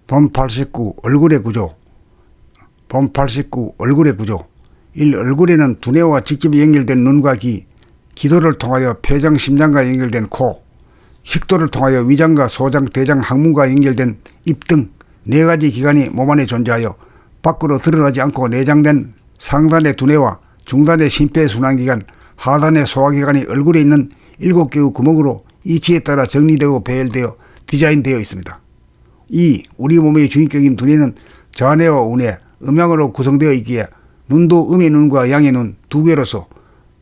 본 89 얼굴의 구조. 본 89 얼굴의 구조. 1. 얼굴에는 두뇌와 직접 연결된 눈과 귀, 기도를 통하여 폐장, 심장과 연결된 코, 식도를 통하여 위장과 소장, 대장, 항문과 연결된 입 등 4가지 기관이 몸 안에 존재하여 밖으로 드러나지 않고 내장된 상단의 두뇌와 중단의 심폐순환기관, 하단의 소화기관이 얼굴에 있는 7개의 구멍으로 이치에 따라 정리되고 배열되어 디자인되어 있습니다. 2. 우리 몸의 주인격인 두뇌는 좌뇌와 우뇌, 음양으로 구성되어 있기에 눈도 음의 눈과 양의 눈 2개로서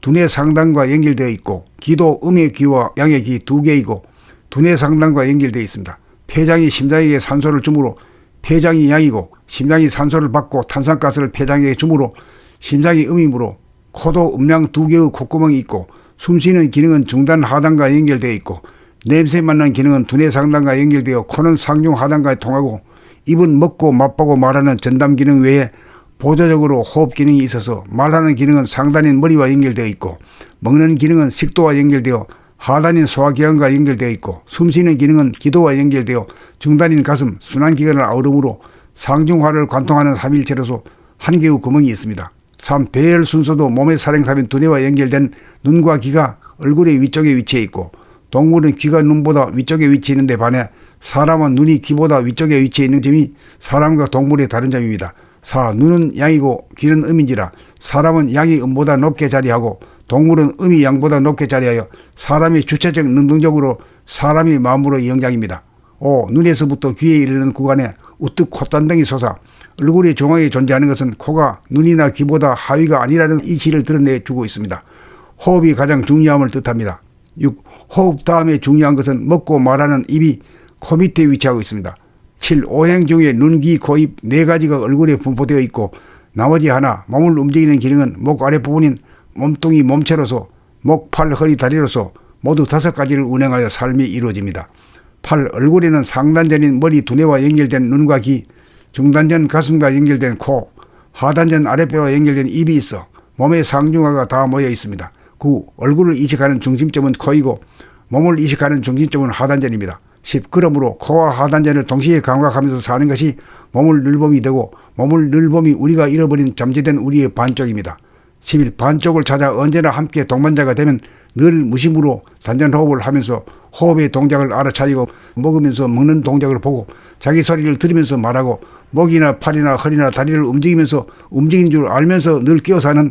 두뇌 상단과 연결되어 있고, 귀도 음의 귀와 양의 귀 2개이고 두뇌 상단과 연결되어 있습니다. 폐장이 심장에게 산소를 주므로 폐장이 양이고, 심장이 산소를 받고 탄산가스를 폐장에게 주므로 심장이 음이므로, 코도 음양 2개의 콧구멍이 있고, 숨쉬는 기능은 중단 하단과 연결되어 있고, 냄새 맡는 기능은 두뇌 상단과 연결되어 코는 상중 하단과 통하고, 입은 먹고 맛보고 말하는 전담 기능 외에 보조적으로 호흡 기능이 있어서 말하는 기능은 상단인 머리와 연결되어 있고, 먹는 기능은 식도와 연결되어 하단인 소화기관과 연결되어 있고, 숨쉬는 기능은 기도와 연결되어 중단인 가슴, 순환기관을 아우르므로 상중하를 관통하는 삼일체로서 한 개의 구멍이 있습니다. 3. 배열 순서도 몸의 사령탑인 두뇌와 연결된 눈과 귀가 얼굴의 위쪽에 위치해 있고, 동물은 귀가 눈보다 위쪽에 위치해 있는데 반해 사람은 눈이 귀보다 위쪽에 위치해 있는 점이 사람과 동물의 다른 점입니다. 4. 눈은 양이고 귀는 음인지라 사람은 양이 음보다 높게 자리하고 동물은 음이 양보다 높게 자리하여 사람이 주체적 능동적으로 사람이 마음으로 이영장입니다. 5. 눈에서부터 귀에 이르는 구간에 우뚝 콧단등이 솟아 얼굴의 중앙에 존재하는 것은 코가 눈이나 귀보다 하위가 아니라는 이치를 드러내주고 있습니다. 호흡이 가장 중요함을 뜻합니다. 6. 호흡 다음에 중요한 것은 먹고 말하는 입이 코 밑에 위치하고 있습니다. 7. 오행 중에 눈, 귀, 코, 입 4가지가 얼굴에 분포되어 있고, 나머지 하나 몸을 움직이는 기능은 목 아랫부분인 몸뚱이 몸체로서 목, 팔, 허리, 다리로서 모두 5가지를 운행하여 삶이 이루어집니다. 8. 얼굴에는 상단전인 머리, 두뇌와 연결된 눈과 귀, 중단전 가슴과 연결된 코, 하단전 아랫배와 연결된 입이 있어 몸의 상중하가 다 모여 있습니다. 9. 얼굴을 이식하는 중심점은 코이고 몸을 이식하는 중심점은 하단전입니다. 10. 그러므로 코와 하단전을 동시에 감각하면서 사는 것이 몸을 늘봄이 되고, 몸을 늘봄이 우리가 잃어버린 잠재된 우리의 반쪽입니다. 11. 반쪽을 찾아 언제나 함께 동반자가 되면 늘 무심으로 단전호흡을 하면서 호흡의 동작을 알아차리고, 먹으면서 먹는 동작을 보고 자기 소리를 들으면서 말하고, 목이나 팔이나 허리나 다리를 움직이면서 움직인 줄 알면서 늘 끼어 사는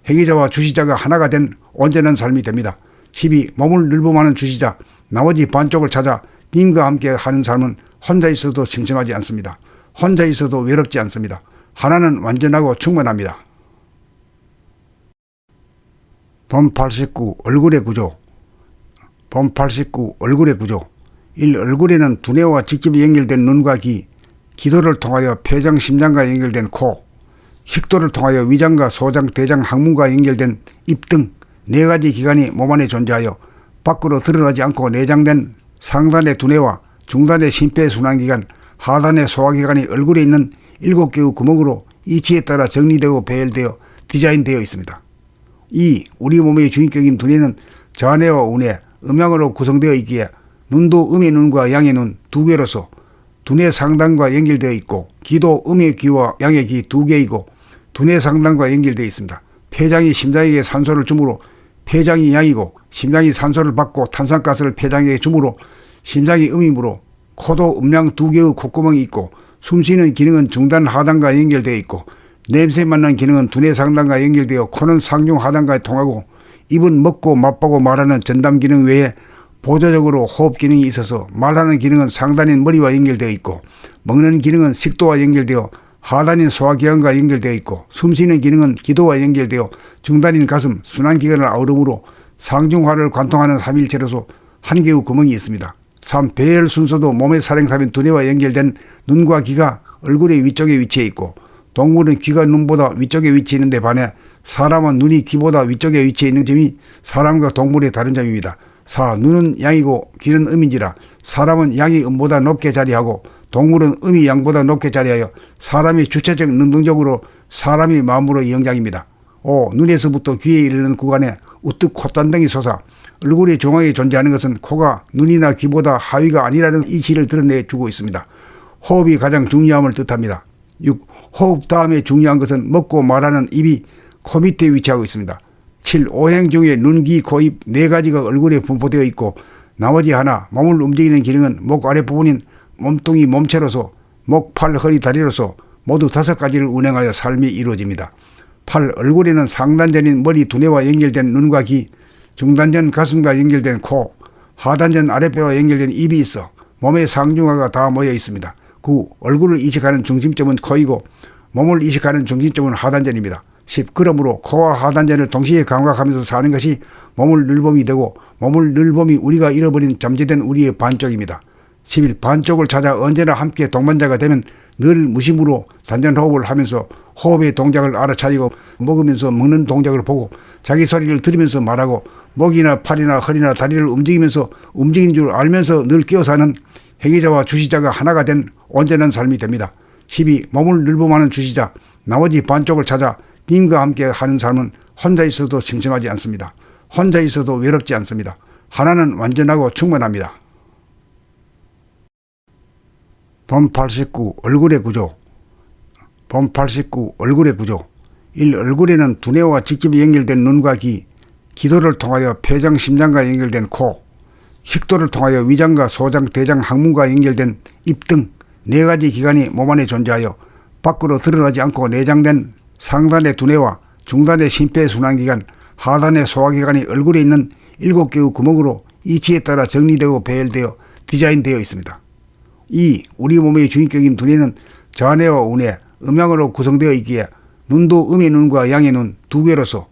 행위자와 주시자가 하나가 된 온전한 삶이 됩니다. 12. 몸을 늘봄하는 주시자 나머지 반쪽을 찾아 님과 함께 하는 삶은 혼자 있어도 심심하지 않습니다. 혼자 있어도 외롭지 않습니다. 하나는 완전하고 충만합니다. 본 89 얼굴의 구조. 본 89 얼굴의 구조. 1. 얼굴에는 두뇌와 직접 연결된 눈과 귀, 기도를 통하여 폐장, 심장과 연결된 코, 식도를 통하여 위장과 소장, 대장, 항문과 연결된 입 등 4가지 기관이 몸 안에 존재하여 밖으로 드러나지 않고 내장된 상단의 두뇌와 중단의 심폐순환기관, 하단의 소화기관이 얼굴에 있는 7개의 구멍으로 이치에 따라 정리되고 배열되어 디자인되어 있습니다. 2. 우리 몸의 주인격인 두뇌는 좌뇌와 우뇌, 음양으로 구성되어 있기에 눈도 음의 눈과 양의 눈 2개로서 두뇌 상단과 연결되어 있고, 귀도 음의 귀와 양의 귀 2개이고 두뇌 상단과 연결되어 있습니다. 폐장이 심장에게 산소를 주므로 폐장이 양이고, 심장이 산소를 받고 탄산가스를 폐장에게 주므로 심장이 음이므로, 코도 음양 2개의 콧구멍이 있고, 숨쉬는 기능은 중단 하단과 연결되어 있고, 냄새 맡는 기능은 두뇌 상단과 연결되어 코는 상중 하단과 통하고, 입은 먹고 맛보고 말하는 전담 기능 외에 보조적으로 호흡 기능이 있어서 말하는 기능은 상단인 머리와 연결되어 있고, 먹는 기능은 식도와 연결되어 하단인 소화기관과 연결되어 있고, 숨쉬는 기능은 기도와 연결되어 중단인 가슴, 순환기관을 아우르므로 상중하를 관통하는 삼일체로서 한 개의 구멍이 있습니다. 3. 배열 순서도 몸의 사령탑인 두뇌와 연결된 눈과 귀가 얼굴의 위쪽에 위치해 있고, 동물은 귀가 눈보다 위쪽에 위치해 있는데 반해 사람은 눈이 귀보다 위쪽에 위치해 있는 점이 사람과 동물의 다른 점입니다. 4. 눈은 양이고 귀는 음인지라 사람은 양이 음보다 높게 자리하고 동물은 음이 양보다 높게 자리하여 사람이 주체적 능동적으로 사람이 마음으로 이영장입니다. 5. 눈에서부터 귀에 이르는 구간에 우뚝 콧단등이 솟아 얼굴의 중앙에 존재하는 것은 코가 눈이나 귀보다 하위가 아니라는 이치를 드러내주고 있습니다. 호흡이 가장 중요함을 뜻합니다. 6. 호흡 다음에 중요한 것은 먹고 말하는 입이 코 밑에 위치하고 있습니다. 7. 오행 중에 눈, 귀, 코, 입 4가지가 얼굴에 분포되어 있고 나머지 하나 몸을 움직이는 기능은 목 아랫부분인 몸뚱이 몸체로서 목, 팔, 허리, 다리로서 모두 5가지를 운행하여 삶이 이루어집니다. 8. 얼굴에는 상단전인 머리, 두뇌와 연결된 눈과 귀, 중단전 가슴과 연결된 코, 하단전 아랫배와 연결된 입이 있어 몸의 상중하가 다 모여 있습니다. 9. 얼굴을 이식하는 중심점은 코이고 몸을 이식하는 중심점은 하단전입니다. 10. 그러므로 코와 하단전을 동시에 감각하면서 사는 것이 몸을 늘봄이 되고 몸을 늘봄이 우리가 잃어버린 잠재된 우리의 반쪽입니다. 11. 반쪽을 찾아 언제나 함께 동반자가 되면 늘 무심으로 단전호흡을 하면서 호흡의 동작을 알아차리고 먹으면서 먹는 동작을 보고 자기 소리를 들으면서 말하고 목이나 팔이나 허리나 다리를 움직이면서 움직이는 줄 알면서 늘 끼어 사는 행위자와 주시자가 하나가 된 온전한 삶이 됩니다. 12. 몸을 늘봄하는 주시자 나머지 반쪽을 찾아 님과 함께 하는 삶은 혼자 있어도 심심하지 않습니다. 혼자 있어도 외롭지 않습니다. 하나는 완전하고 충만합니다. 본 89. 얼굴의 구조. 본 89. 얼굴의 구조. 1. 얼굴에는 두뇌와 직접 연결된 눈과 귀, 기도를 통하여 폐장, 심장과 연결된 코, 식도를 통하여 위장과 소장, 대장, 항문과 연결된 입 등 4가지 기관이 몸 안에 존재하여 밖으로 드러나지 않고 내장된 상단의 두뇌와 중단의 심폐순환기관, 하단의 소화기관이 얼굴에 있는 7개의 구멍으로 이치에 따라 정리되고 배열되어 디자인되어 있습니다. 2. 우리 몸의 주인격인 두뇌는 좌뇌와 우뇌, 음양으로 구성되어 있기에 눈도 음의 눈과 양의 눈 2개로서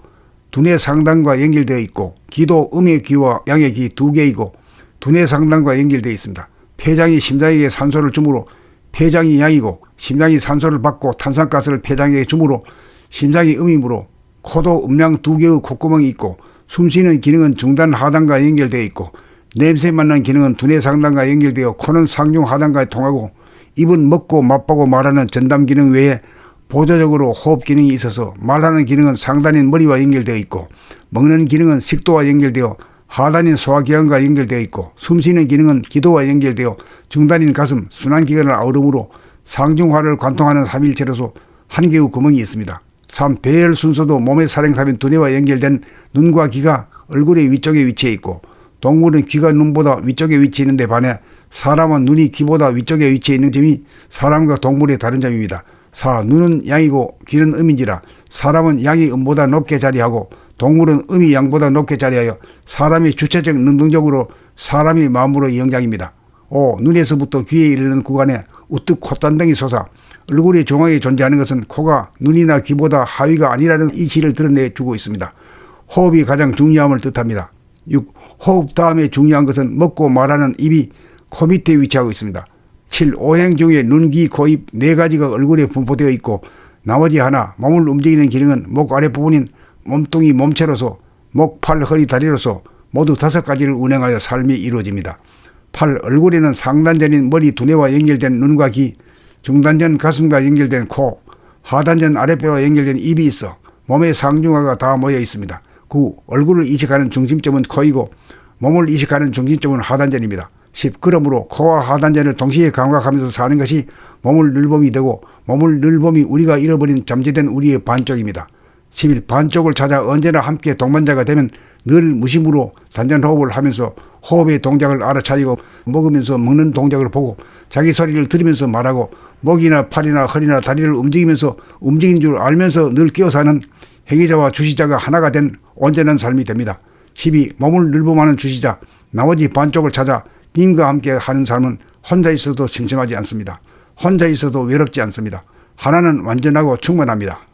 두뇌 상단과 연결되어 있고 귀도 음의 귀와 양의 귀 2개이고 두뇌 상단과 연결되어 있습니다. 폐장이 심장에게 산소를 주므로 폐장이 양이고 심장이 산소를 받고 탄산가스를 폐장에게 주므로 심장이 음이므로 코도 음양 2개의 콧구멍이 있고 숨쉬는 기능은 중단 하단과 연결되어 있고 냄새 맡는 기능은 두뇌 상단과 연결되어 코는 상중 하단과 통하고 입은 먹고 맛보고 말하는 전담 기능 외에 보조적으로 호흡 기능이 있어서 말하는 기능은 상단인 머리와 연결되어 있고 먹는 기능은 식도와 연결되어 하단인 소화기관과 연결되어 있고 숨쉬는 기능은 기도와 연결되어 중단인 가슴, 순환기관을 아우르므로 상중하를 관통하는 삼일체로서 한 개의 구멍이 있습니다. 3. 배열 순서도 몸의 사령탑인 두뇌와 연결된 눈과 귀가 얼굴의 위쪽에 위치해 있고 동물은 귀가 눈보다 위쪽에 위치해 있는데 반해 사람은 눈이 귀보다 위쪽에 위치해 있는 점이 사람과 동물의 다른 점입니다. 4. 눈은 양이고 귀는 음인지라 사람은 양이 음보다 높게 자리하고 동물은 음이 양보다 높게 자리하여 사람이 주체적 능동적으로 사람이 마음으로 영장입니다. 5. 눈에서부터 귀에 이르는 구간에 우뚝 콧단등이 솟아 얼굴의 중앙에 존재하는 것은 코가 눈이나 귀보다 하위가 아니라는 이치를 드러내주고 있습니다. 호흡이 가장 중요함을 뜻합니다. 6. 호흡 다음에 중요한 것은 먹고 말하는 입이 코 밑에 위치하고 있습니다. 7. 오행 중에 눈, 귀, 코, 입 4가지가 얼굴에 분포되어 있고 나머지 하나 몸을 움직이는 기능은 목 아랫부분인 몸뚱이 몸체로서 목, 팔, 허리, 다리로서 모두 5가지를 운행하여 삶이 이루어집니다. 8. 얼굴에는 상단전인 머리, 두뇌와 연결된 눈과 귀, 중단전 가슴과 연결된 코, 하단전 아랫배와 연결된 입이 있어 몸의 상중하가 다 모여 있습니다. 9. 얼굴을 이식하는 중심점은 코이고 몸을 이식하는 중심점은 하단전입니다. 10. 그러므로 코와 하단전을 동시에 감각하면서 사는 것이 몸을 늘봄이 되고 몸을 늘봄이 우리가 잃어버린 잠재된 우리의 반쪽입니다. 11. 반쪽을 찾아 언제나 함께 동반자가 되면 늘 무심으로 단전호흡을 하면서 호흡의 동작을 알아차리고 먹으면서 먹는 동작을 보고 자기 소리를 들으면서 말하고 목이나 팔이나 허리나 다리를 움직이면서 움직이는 줄 알면서 늘 끼어 사는 행위자와 주시자가 하나가 된 온전한 삶이 됩니다. 12. 몸을 늘봄하는 주시자 나머지 반쪽을 찾아 님과 함께 하는 삶은 혼자 있어도 심심하지 않습니다. 혼자 있어도 외롭지 않습니다. 하나는 완전하고 충만합니다.